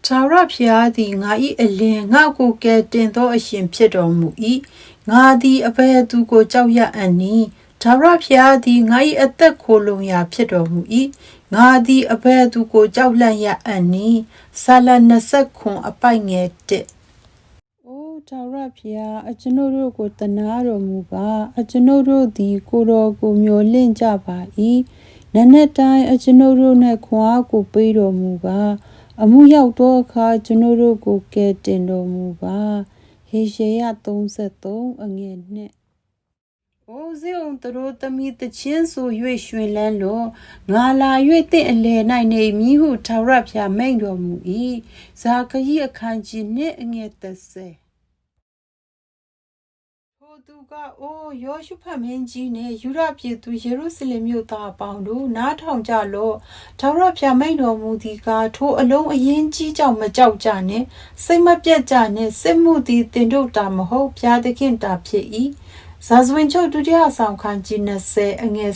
ထာဝရဘုရားသည်ငါ၏အလင်းငါကိုကယ်တင်သောအရှင်ဖြစ်တော်မူ၏ငါသည်အဘယ်သူကိုကြောက်ရအံ့နည်းထာဝရဘုရားသည်ငါ၏အသက်ခိုလုံရာဖြစ်တော်မူ၏ငါသည်အဘယ်သူကိုကြောက်လန့်ရအံ့နည်းဆာလ29အပိုက်ငယ်1အိုထာဝရဘုရားအကျွန်ုပ်တို့ကိုတနာတော်မူပါအကျွန်ုပ်တို့သည်ကိုယ်တော်ကိုမျှော်လင့်ကြပါ၏နက်နက်တိုင်းအကျွန်ုပ်တို့၌ခွန်အားကိုပေးတော်မူပါအမှုရောက်သောအခါကျွန်ုပ်တို့ကိုကယ်တင်တော်မူပါဟေရှယ33အငယ်2အိုဇေုံတို့သမီးတချင်းဆို၍ရွှင်လန်းလောငါလာ၍တင့်အလယ်၌နေမည်ဟုထာဝရဘုရားမိန့်တော်မူ၏ဇာခရိအခန်းကြီး2အငယ်30သူကအိုယောရှုဖတ်မင်းကြီးနဲ့ယူဒပြည်သူယေရုရှလင်မြို့သားအပေါင်းတို့နားထောင်ကြလော့ထာဝရဘုရားမိန့်တော်မူသည်ကားထိုအလုံးအရင်ကြီးကြောင့်မကြောက်ကြနဲ့စိတ်မပြတ်ကြနဲ့စစ်မှုသည်တင်တို့တာမဟုတ်ဘုရားသခင်တာဖြစ်၏ဇာဇဝင်ချုပ်ဒုတိယဆောင်ခန်းကြီး20အငယ်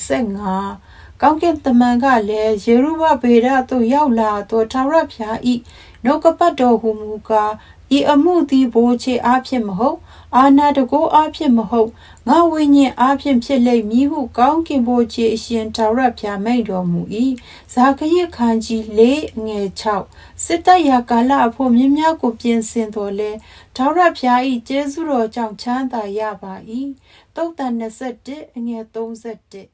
15ကောင်းကင်တမန်ကလည်းယေရုဗဗေဒသို့ရောက်လာသောထာဝရဘုရား၏နှုတ်ကပတ်တော်ဟူမူကားဤအမှုသည်ဘိုးချေအားဖြင့်မဟုတ်အာနာတကိုအားဖြင့်မဟုတ်ငါဝိညာဉ်အားဖြင့်ဖြစ်လိမ့်မည်ဟုကောင်းကင်ဘိုးချေအရှင်ထာဝရဘုရားမိန့်တော်မူ၏ဇာခရိခန်းကြီး4ငယ်6စစ်တပ်ရာကာလအဖို့မြင်းများကိုပြင်ဆင်တော်လဲထာဝရဘုရား၏ကျေးဇူးတော်ကြောင့်ချမ်းသာရပါ၏သုတ်တန်21အငယ်31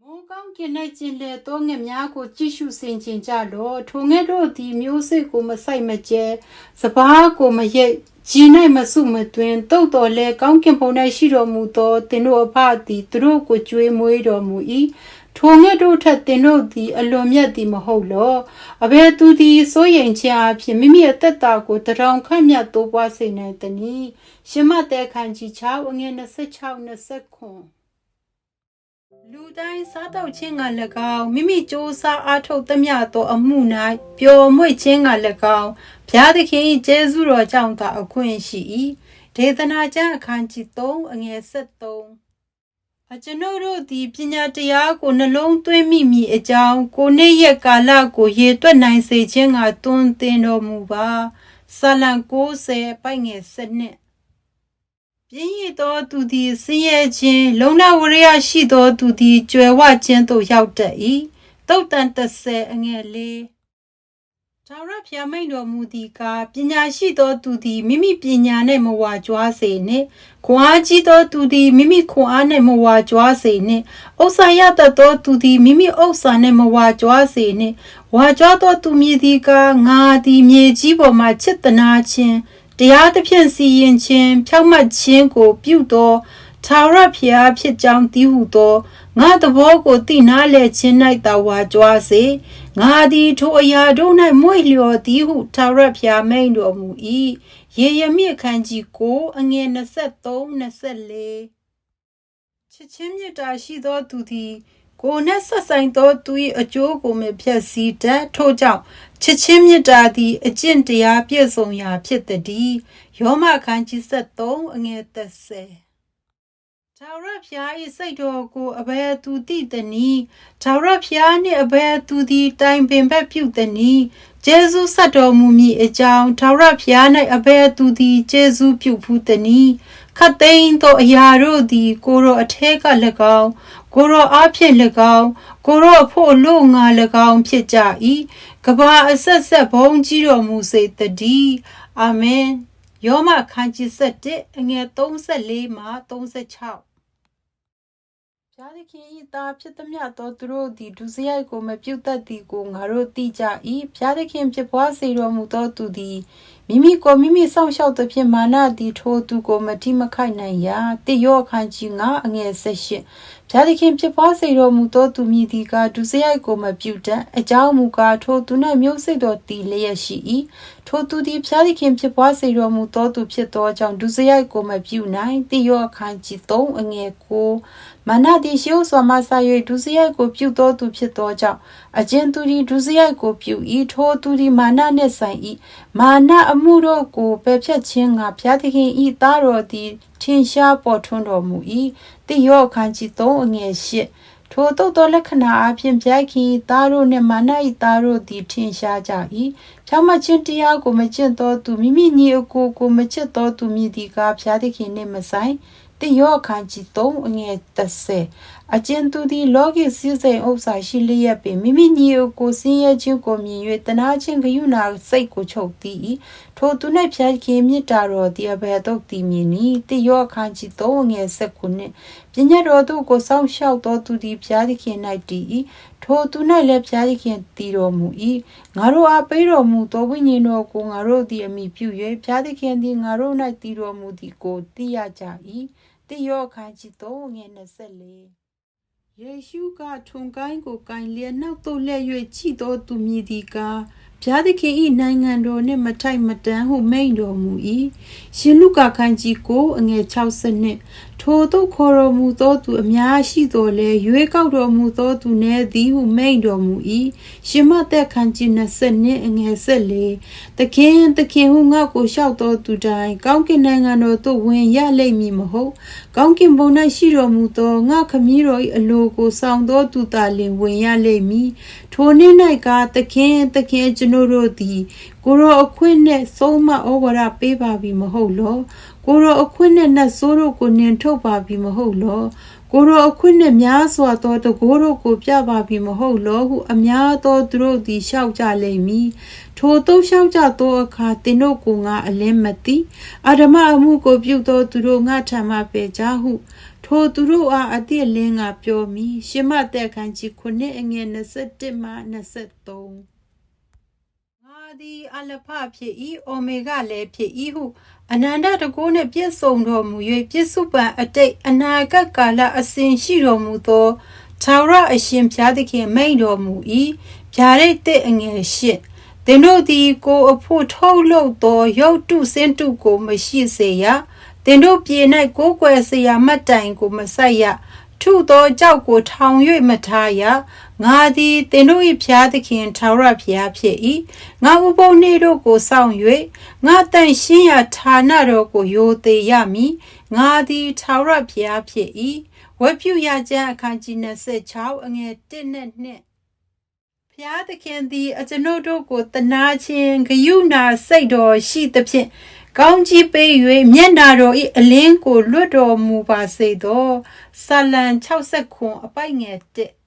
မိုးကောင်းကင်၌ကျင်လေသောငှက်များကိုကြည့်ရှုဆင်ခြင်ကြလော့ထိုငှက်တို့သည်မျိုးစိတ်ကိုမဆိုင်မကျဲစပားကိုမရိတ်ဂျင်း၌မဆုမသွင်းတုတ်တော်လဲကောင်းကင်ဘုံ၌ရှိတော်မူသောသင်တို့အဖသည်သူတို့ကိုကြွေးမွေးတော်မူ၏ထိုငှက်တို့ထက်သင်တို့သည်အလွန်မြတ်သည်မဟုတ်လောအဘယ်သူသည်စိုးရိမ်ခြင်းအဖြစ်မိမိအသက်တာကိုတရောင်ခန့်မြတ်တိုးပွားစေနိုင်သနည်းရှမသက်ခန်းကြီး6အငယ်26-29လူတိုင်းစားတော့ခြင်းက၎င်းမိမိစ조사အားထုတ်သမျှသောအမှု၌ပျော်မွေ့ခြင်းက၎င်းဘုရားသခင်၏ကျေးဇူးတော်ကြောင့်သာအခွင့်ရှိ၏ဒေသနာကျမ်းအခန်းကြီး3အငယ်73အကျွန်ုပ်တို့သည်ပညာတရားကိုနှလုံးသွင်းမိမည်အကြောင်းကိုနေ့ရက်ကာလကိုရေတွက်နိုင်စေခြင်းကတွင်တင်တော်မူပါဆာလံ90ပိုက်ငယ်7ပြင်းရသောသူသည်ဆင်းရဲခြင်းလုံလဝရိယရှိသောသူသည်ကြွယ်ဝခြင်းသို့ရောက်တတ်၏သုတ်တန်30အငယ်4ထာဝရဘုရားမိန့်တော်မူသည်ကားပညာရှိသောသူသည်မိမိပညာနှင့်မဝါကြွားစေနှင့်ခွန်အားကြီးသောသူသည်မိမိခွန်အားနှင့်မဝါကြွားစေနှင့်ဥစ္စာရတတ်သောသူသည်မိမိဥစ္စာနှင့်မဝါကြွားစေနှင့်ဝါကြွားသောသူမည်သည်ကားငါသည်မြေကြီးပေါ်မှချစ်သနာခြင်းတရားသဖြင့်စီရင်ခြင်းဖြောင့်မတ်ခြင်းကိုပြုသောထာဝရဘုရားဖြစ်ကြောင်းသိဟုသောငါသဘောကိုသိနာလဲခြင်း၌သာဝါကြွားစေငါသည်ထိုအရာတို့၌မွေ့လျော်သည်ဟုထာဝရဘုရားမိန့်တော်မူ၏ယေရမိအခန်းကြီး9အငယ်23-24ချစ်ချင်းမြတ်တာရှိသောသူသည်ကိုယ်နှင့်ဆက်ဆိုင်သောသူ၏အကျိုးကိုမဖျက်ဆီးတတ်ထို့ကြောင့်ချစ်ချင်းမြတ်တာသည်အကျင့်တရားပြည့်စုံရာဖြစ်သည်ယောမအခန်းကြီး73အငယ်30ထာဝရဘုရား၏စိတ်တော်ကိုအဘယ်သူသိသနည်းထာဝရဘုရားနှင့်အဘယ်သူသည်တိုင်ပင်ဘက်ပြုသနည်းကျေးဇူးဆက်တော်မူမည်အကြောင်းထာဝရဘုရား၌အဘယ်သူသည်ကျေးဇူးပြုဖူးသနည်းခတ်သိမ်းသောအရာတို့သည်ကိုယ်တော်အထက်က၎င်းကိုယ်တော်အားဖြင့်၎င်းကိုယ်တော်အဖို့လို့ငါ၎င်းဖြစ်ကြ၏ကဘာအဆက်ဆက်ဘုန်းကြီးတော်မူစေတည်းအာမင်ယောမခန်းကြီး7အငယ်34-36ဘုရားသခင်၏သားဖြစ်သမျှသောသူတို့သည်ဒုစရိုက်ကိုမပြုတ်တတ်သည်ကိုငါတို့သိကြ၏ဘုရားသခင်ဖြစ်ပွားစေတော်မူသောသူသည်မိမိကိုမိမိစောင့်ရှောက်သဖြင့်မာနသည်ထိုသူကိုမထိမခိုက်နိုင်ရာတိယောအခန်းကြီး9အငယ်18ဘုရားသခင်ဖြစ်ပွားစေတော်မူသောသူမည်သည်ကဒုစရိုက်ကိုမပြုတ်တတ်အကြောင်းမူကားထိုသူ၌မျိုးစိတ်တော်တည်လျက်ရှိ၏ထိုသူသည်ဘုရားသခင်ဖြစ်ပွားစေတော်မူသောသူဖြစ်သောကြောင့်ဒုစရိုက်ကိုမပြုတ်နိုင်တိယောအခန်းကြီး3အငယ်9မာနသည်ရှေးစွာမှဆ၍ဒုစရိုက်ကိုပြုတ်သောသူဖြစ်သောကြောင့်အကျဉ်သူသည်ဒုစရိုက်ကိုပြုတ်၏ထိုသူသည်မာနနှင့်ဆိုင်၏မာနအမှုတို့ကိုပယ်ဖြတ်ခြင်းငါဘုရားသခင်၏သားတော်သည်ထင်ရှားပေါ်ထွန်းတော်မူ၏တိယောအခန်းကြီး3အငယ်8 ထိုတုတ်တော်လက္ခဏာအဖြစ်ပြိုက်ခင်သားတို့နှင့်မာန၏သားတို့သည်ထင်ရှားကြ၏ဖြောင့်မတ်ခြင်းတရားကိုမကျင့်သောသူမိမိညီအကိုမချစ်သောသူမည်သည်ကဖျားသခင်နှင့်မဆိုင်တယောအခန်းကြီး3အငယ်30အကျဉ်သူသည်လောကီစည်းစိမ်ဥစ္စာရှိလျက်ပင်မိမိညီအကိုဆင်းရဲခြင်းကိုမြင်၍တနာခြင်းဂယုဏစိတ်ကိုချုပ်သည်ထိုသူ၌ဖျားခင်မြစ်တာတော်သည်အဘယ်သို့တည်မြင်၏တယောအခန်းကြီး3အငယ်19ပညာတော်သူကိုစောင့်ရှောက်သောသူသည်ဖျားသခင်၌တည်၏ထိုသူ၌လည်းဖျားသခင်တည်တော်မူ၏ငါတို့အားပေးတော်မူသောဝိညာဉ်တော်ကိုငါတို့သည်အမိပြု၍ဖျားသခင်သည်ငါတို့၌တည်တော်မူသည်ကိုသိရကြ၏တယောအခန်းကြီး3ငယ်24ယေရှုကထုံကိုင်းကိုကိုင်လျက်နောက်သို့လှည့်၍ကြည်တော်သူမည်သည်ကားဖျားသခင်၏နိုင်ငံတော်နှင့်မထိုက်မတန်ဟုမိန့်တော်မူ၏ရှင်လုကာခန်းကြီးကိုအငယ်60ထိုသို့ခေါ်တော်မူသောသူအများရှိတော်လဲရွေးကောက်တော်မူသောသူနည်းသည်ဟုမိန့်တော်မူ၏ရှင်မသက်ခန်းကြီး20အငယ်14သခင်ဟုငါ့ကိုလျှောက်တော်သူတိုင်းကောင်းကင်နိုင်ငံတော်သို့ဝင်ရလိမ့်မည်မဟုတ်ကောင်းကင်ဘုံ၌ရှိတော်မူသောငါခမည်းတော်၏အလိုကိုဆောင်သောသူသာလျှင်ဝင်ရလိမ့်မည်ထိုနေ့၌ကသခင်ကျွန်ုပ်တို့သည်ကိုရောအခွင့်နှင့်ဆုံးမဩဝါဒပေးပါပြီမဟုတ်လောကိုရောအခွင့်နှင့်နတ်ဆိုးတို့ကိုနှင်ထုတ်ပါပြီမဟုတ်လောကိုရောအခွင့်နှင့်များစွာသောတကိုးတို့ကိုပြပါပြီမဟုတ်လောဟုအများသောသူတို့သည်လျှောက်ကြလိမ့်မည်ထိုသို့လျှောက်ကြသောအခါသင်တို့ကိုငါအလင်းမသိအဓမ္မအမှုကိုပြုသောသူတို့ငါထံမှပယ်ကြဟုထိုသူတို့အားအသည့်အလင်းကပြောမည်ရှမသက်ခန်းကြီး9အငယ်21မှ23ငါသည်အလဖဖြစ်၏အိုမေဂလည်းဖြစ်၏ဟုအနန္တတကုနှင့်ပြည့်စုံတော်မူ၍ပြစ္ဆုတ်ပံအတိတ်အနာဂတ်ကာလအစဉ်ရှိတော်မူသောထာဝရအရှင်ဘုရားသခင်မိန့်တော်မူ၏ဗျာဒိတ်တဲ့အငယ်8သင်တို့သည်ကိုအဖို့ထုတ်လုပ်သောရုပ်တုစင်တုကိုမရှိစေရသင်တို့ပြေ၌ကိုးကွယ်เสียမတ်တိုင်ကိုမဆိုင်ရထုသောကြောက်ကိုထောင်၍မထားရငါသည်သင်တို့၏ဘုရားသခင်ထာဝရဘုရားဖြစ်၏ငါဥပုံနေ့တို့ကိုစောင့်၍ငါတန်ရှင်းရာဌာနတော်ကိုယိုသေးရမည်ငါသည်ထာဝရဘုရားဖြစ်၏ဝတ်ပြုရကျမ်းအခန်းကြီး26အငယ်1နဲ့2ဘုရားသခင်သည်အကျွန်ုပ်တို့ကိုတနာခြင်းဂယုဏစိတ်တော်ရှိသဖြင့်ကောင်းကြီးပေး၍မျက်နာတော်၏အလင်းကိုလွတ်တော်မူပါစေသောဆာလံ69အပိုက်ငယ်1